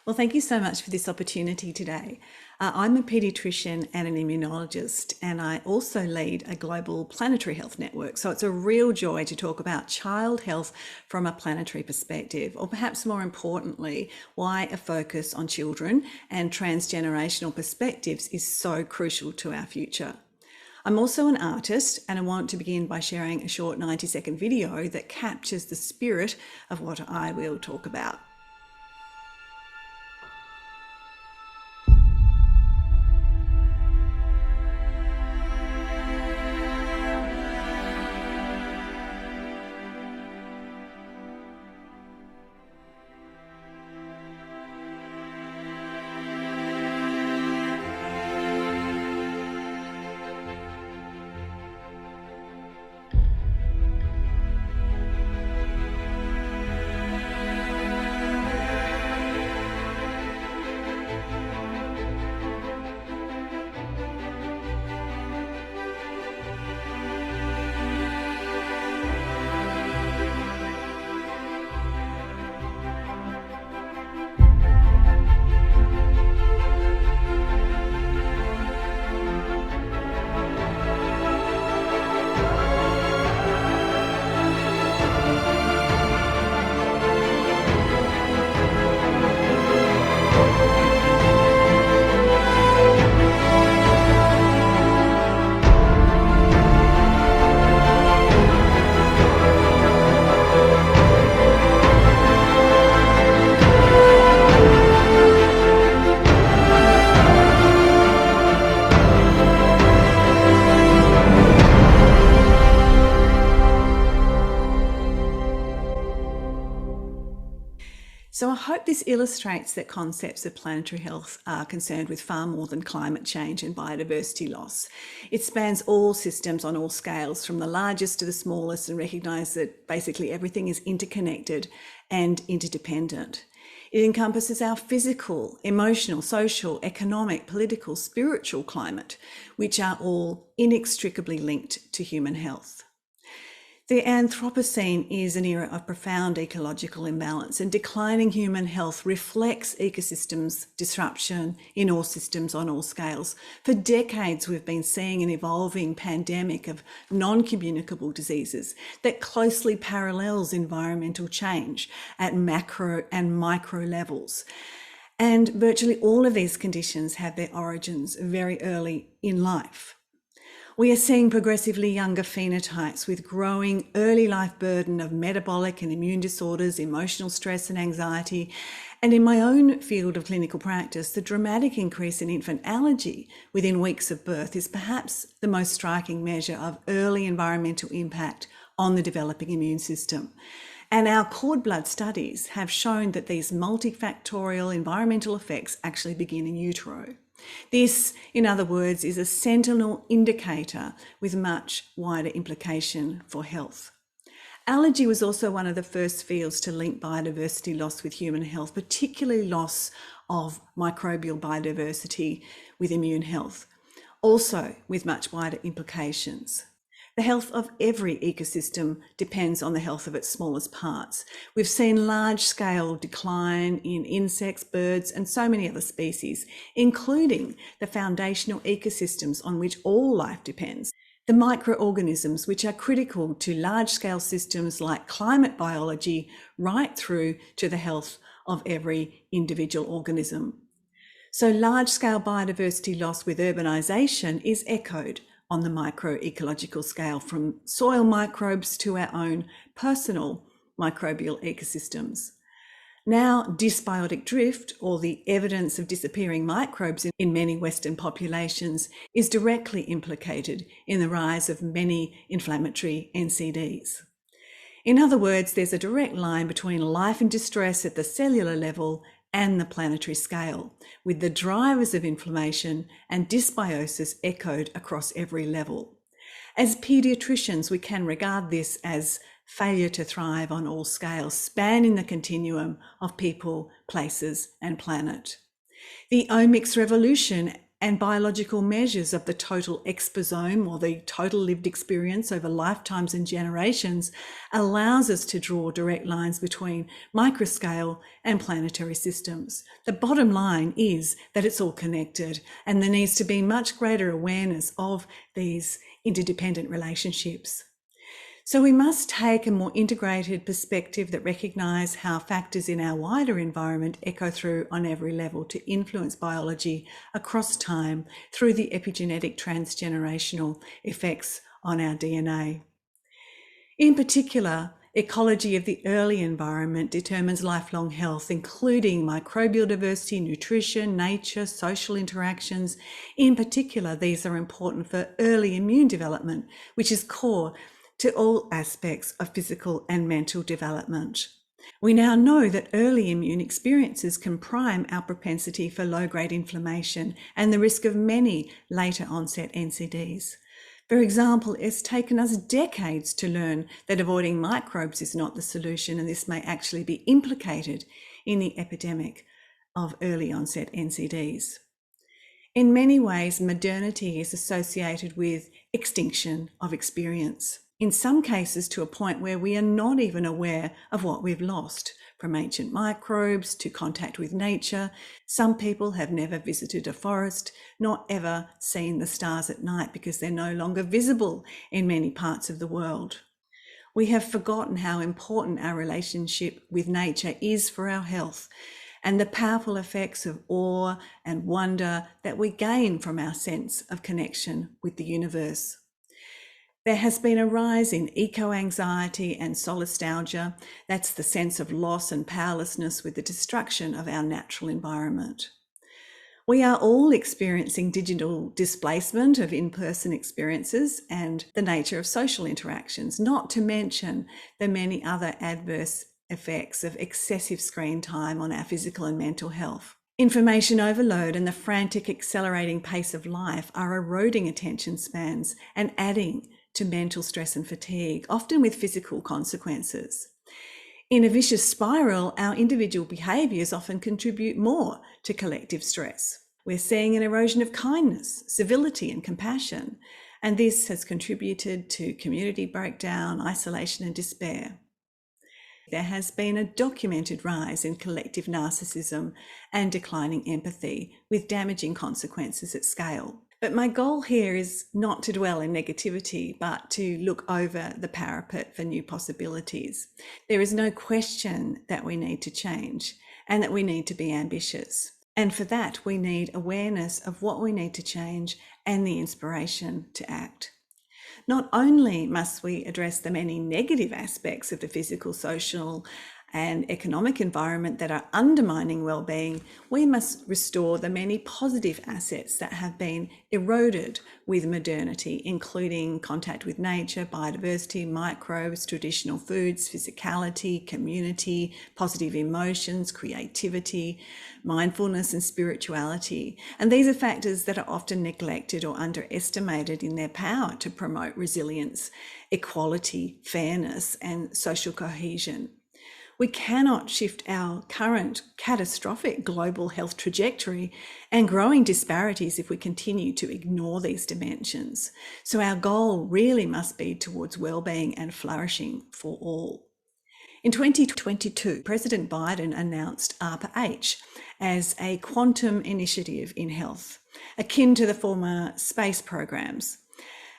Well, thank you so much for this opportunity today. I'm a paediatrician and an immunologist, and I also lead a global planetary health network. So it's a real joy to talk about child health from a planetary perspective, or perhaps more importantly, why a focus on children and transgenerational perspectives is so crucial to our future. I'm also an artist, and I want to begin by sharing a short 90-second video that captures the spirit of what I will talk about. So I hope this illustrates that concepts of planetary health are concerned with far more than climate change and biodiversity loss. It spans all systems on all scales, from the largest to the smallest, and recognise that basically everything is interconnected and interdependent. It encompasses our physical, emotional, social, economic, political, spiritual climate, which are all inextricably linked to human health. The Anthropocene is an era of profound ecological imbalance, and declining human health reflects ecosystems disruption in all systems on all scales. For decades, we've been seeing an evolving pandemic of non-communicable diseases that closely parallels environmental change at macro and micro levels. And virtually all of these conditions have their origins very early in life. We are seeing progressively younger phenotypes with growing early life burden of metabolic and immune disorders, emotional stress and anxiety. And in my own field of clinical practice, the dramatic increase in infant allergy within weeks of birth is perhaps the most striking measure of early environmental impact on the developing immune system. And our cord blood studies have shown that these multifactorial environmental effects actually begin in utero. This, in other words, is a sentinel indicator with much wider implication for health. Allergy was also one of the first fields to link biodiversity loss with human health, particularly loss of microbial biodiversity with immune health, also with much wider implications. The health of every ecosystem depends on the health of its smallest parts. We've seen large-scale decline in insects, birds, and so many other species, including the foundational ecosystems on which all life depends. The microorganisms, which are critical to large-scale systems like climate biology, right through to the health of every individual organism. So large-scale biodiversity loss with urbanisation is echoed on the microecological scale, from soil microbes to our own personal microbial ecosystems. Now, dysbiotic drift, or the evidence of disappearing microbes in many Western populations, is directly implicated in the rise of many inflammatory NCDs. In other words, there's a direct line between life and distress at the cellular level and the planetary scale, with the drivers of inflammation and dysbiosis echoed across every level. As paediatricians, we can regard this as failure to thrive on all scales, spanning the continuum of people, places, and planet. The omics revolution and biological measures of the total exposome, or the total lived experience over lifetimes and generations, allows us to draw direct lines between microscale and planetary systems. The bottom line is that it's all connected, and there needs to be much greater awareness of these interdependent relationships. So we must take a more integrated perspective that recognises how factors in our wider environment echo through on every level to influence biology across time through the epigenetic transgenerational effects on our DNA. In particular, ecology of the early environment determines lifelong health, including microbial diversity, nutrition, nature, social interactions. In particular, these are important for early immune development, which is core to all aspects of physical and mental development. We now know that early immune experiences can prime our propensity for low-grade inflammation and the risk of many later onset NCDs. For example, it's taken us decades to learn that avoiding microbes is not the solution, and this may actually be implicated in the epidemic of early onset NCDs. In many ways, modernity is associated with extinction of experience, in some cases to a point where we are not even aware of what we've lost, from ancient microbes to contact with nature. Some people have never visited a forest, nor ever seen the stars at night because they're no longer visible in many parts of the world. We have forgotten how important our relationship with nature is for our health, and the powerful effects of awe and wonder that we gain from our sense of connection with the universe. There has been a rise in eco-anxiety and solastalgia. That's the sense of loss and powerlessness with the destruction of our natural environment. We are all experiencing digital displacement of in-person experiences and the nature of social interactions, not to mention the many other adverse effects of excessive screen time on our physical and mental health. Information overload and the frantic accelerating pace of life are eroding attention spans and adding to mental stress and fatigue, often with physical consequences. In a vicious spiral, our individual behaviours often contribute more to collective stress. We're seeing an erosion of kindness, civility and compassion, and this has contributed to community breakdown, isolation and despair. There has been a documented rise in collective narcissism and declining empathy, with damaging consequences at scale. But my goal here is not to dwell in negativity, but to look over the parapet for new possibilities. There is no question that we need to change and that we need to be ambitious. And for that, we need awareness of what we need to change and the inspiration to act. Not only must we address the many negative aspects of the physical, social, and economic environment that are undermining well-being, we must restore the many positive assets that have been eroded with modernity, including contact with nature, biodiversity, microbes, traditional foods, physicality, community, positive emotions, creativity, mindfulness and spirituality. And these are factors that are often neglected or underestimated in their power to promote resilience, equality, fairness, and social cohesion. We cannot shift our current catastrophic global health trajectory and growing disparities if we continue to ignore these dimensions. So our goal really must be towards well-being and flourishing for all. In 2022, President Biden announced ARPA-H as a quantum initiative in health, akin to the former space programs.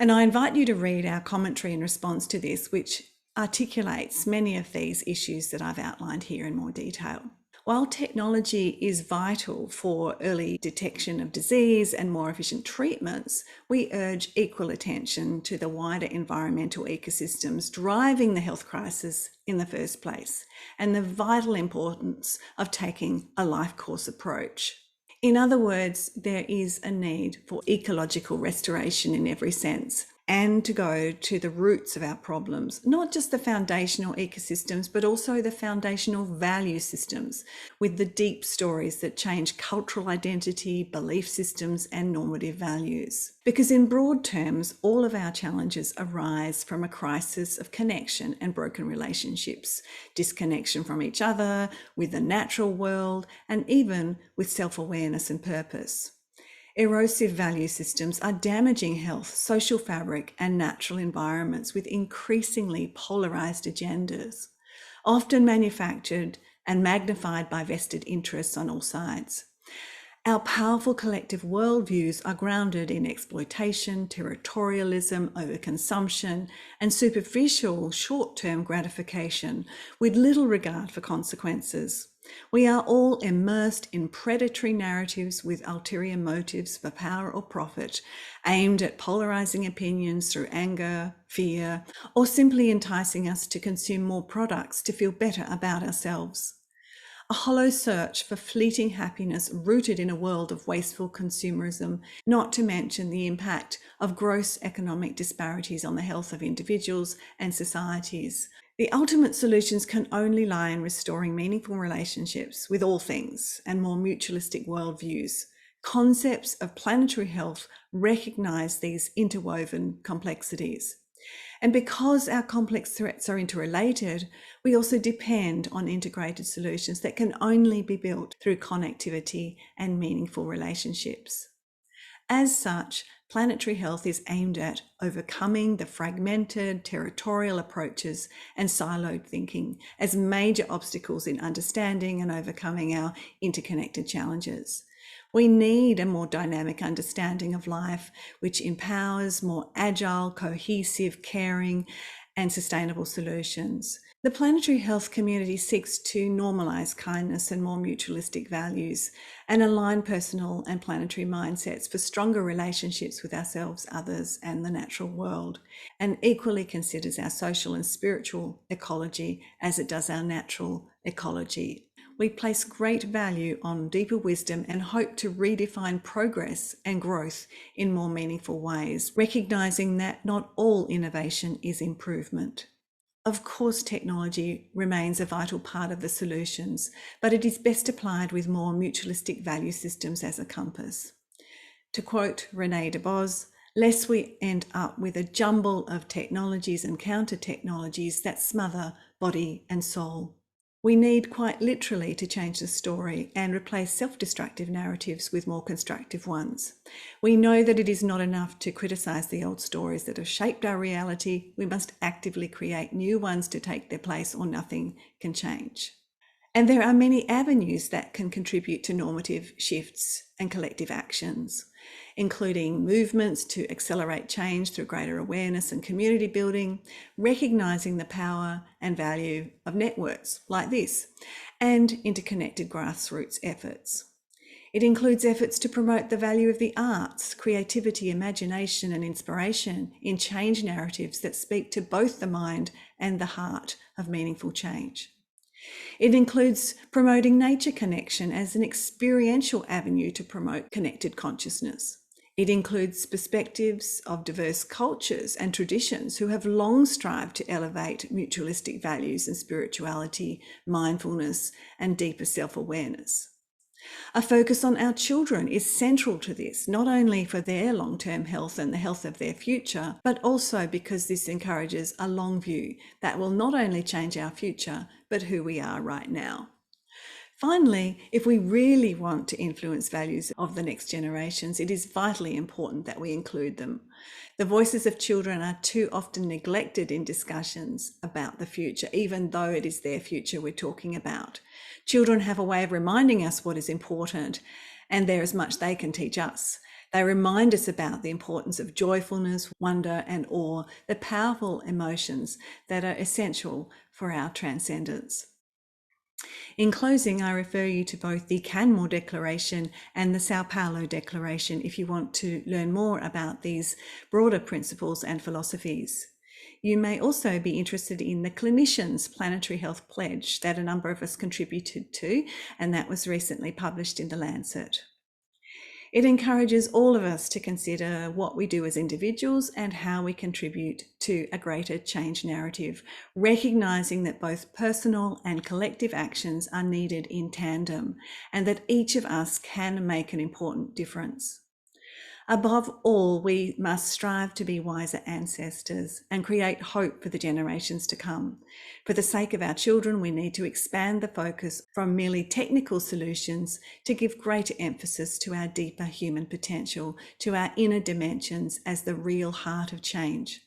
And I invite you to read our commentary in response to this, which articulates many of these issues that I've outlined here in more detail. While technology is vital for early detection of disease and more efficient treatments, we urge equal attention to the wider environmental ecosystems driving the health crisis in the first place, and the vital importance of taking a life course approach. In other words, there is a need for ecological restoration in every sense, and to go to the roots of our problems, not just the foundational ecosystems, but also the foundational value systems with the deep stories that change cultural identity, belief systems, and normative values. Because in broad terms, all of our challenges arise from a crisis of connection and broken relationships, disconnection from each other, with the natural world, and even with self-awareness and purpose. Erosive value systems are damaging health, social fabric, and natural environments with increasingly polarized agendas, often manufactured and magnified by vested interests on all sides. Our powerful collective worldviews are grounded in exploitation, territorialism, overconsumption, and superficial short-term gratification with little regard for consequences. We are all immersed in predatory narratives with ulterior motives for power or profit, aimed at polarizing opinions through anger, fear, or simply enticing us to consume more products to feel better about ourselves. A hollow search for fleeting happiness rooted in a world of wasteful consumerism, not to mention the impact of gross economic disparities on the health of individuals and societies. The ultimate solutions can only lie in restoring meaningful relationships with all things and more mutualistic worldviews. Concepts of planetary health recognize these interwoven complexities. And because our complex threats are interrelated, we also depend on integrated solutions that can only be built through connectivity and meaningful relationships. As such, planetary health is aimed at overcoming the fragmented, territorial approaches and siloed thinking as major obstacles in understanding and overcoming our interconnected challenges. We need a more dynamic understanding of life, which empowers more agile, cohesive, caring, and sustainable solutions. The planetary health community seeks to normalize kindness and more mutualistic values and align personal and planetary mindsets for stronger relationships with ourselves, others, and the natural world, and equally considers our social and spiritual ecology as it does our natural ecology. We place great value on deeper wisdom and hope to redefine progress and growth in more meaningful ways, recognizing that not all innovation is improvement. Of course, technology remains a vital part of the solutions, but it is best applied with more mutualistic value systems as a compass. To quote Renee DeBoz, lest we end up with a jumble of technologies and counter-technologies that smother body and soul. We need quite literally to change the story and replace self-destructive narratives with more constructive ones. We know that it is not enough to criticize the old stories that have shaped our reality. We must actively create new ones to take their place, or nothing can change. And there are many avenues that can contribute to normative shifts and collective actions, including movements to accelerate change through greater awareness and community building, recognizing the power and value of networks like this, and interconnected grassroots efforts. It includes efforts to promote the value of the arts, creativity, imagination, and inspiration in change narratives that speak to both the mind and the heart of meaningful change. It includes promoting nature connection as an experiential avenue to promote connected consciousness. It includes perspectives of diverse cultures and traditions who have long strived to elevate mutualistic values and spirituality, mindfulness, and deeper self-awareness. A focus on our children is central to this, not only for their long-term health and the health of their future, but also because this encourages a long view that will not only change our future, but who we are right now. Finally, if we really want to influence values of the next generations, it is vitally important that we include them. The voices of children are too often neglected in discussions about the future, even though it is their future we're talking about. Children have a way of reminding us what is important, and there is much they can teach us. They remind us about the importance of joyfulness, wonder, and awe, the powerful emotions that are essential for our transcendence. In closing, I refer you to both the Canmore Declaration and the Sao Paulo Declaration if you want to learn more about these broader principles and philosophies. You may also be interested in the Clinicians' Planetary Health Pledge that a number of us contributed to, and that was recently published in The Lancet. It encourages all of us to consider what we do as individuals and how we contribute to a greater change narrative, recognizing that both personal and collective actions are needed in tandem and that each of us can make an important difference. Above all, we must strive to be wiser ancestors and create hope for the generations to come. For the sake of our children, we need to expand the focus from merely technical solutions to give greater emphasis to our deeper human potential, to our inner dimensions as the real heart of change.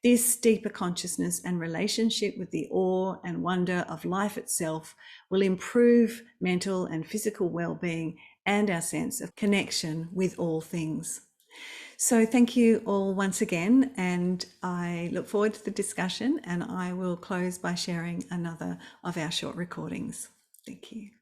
This deeper consciousness and relationship with the awe and wonder of life itself will improve mental and physical well-being and our sense of connection with all things. So thank you all once again, and I look forward to the discussion, and I will close by sharing another of our short recordings. Thank you.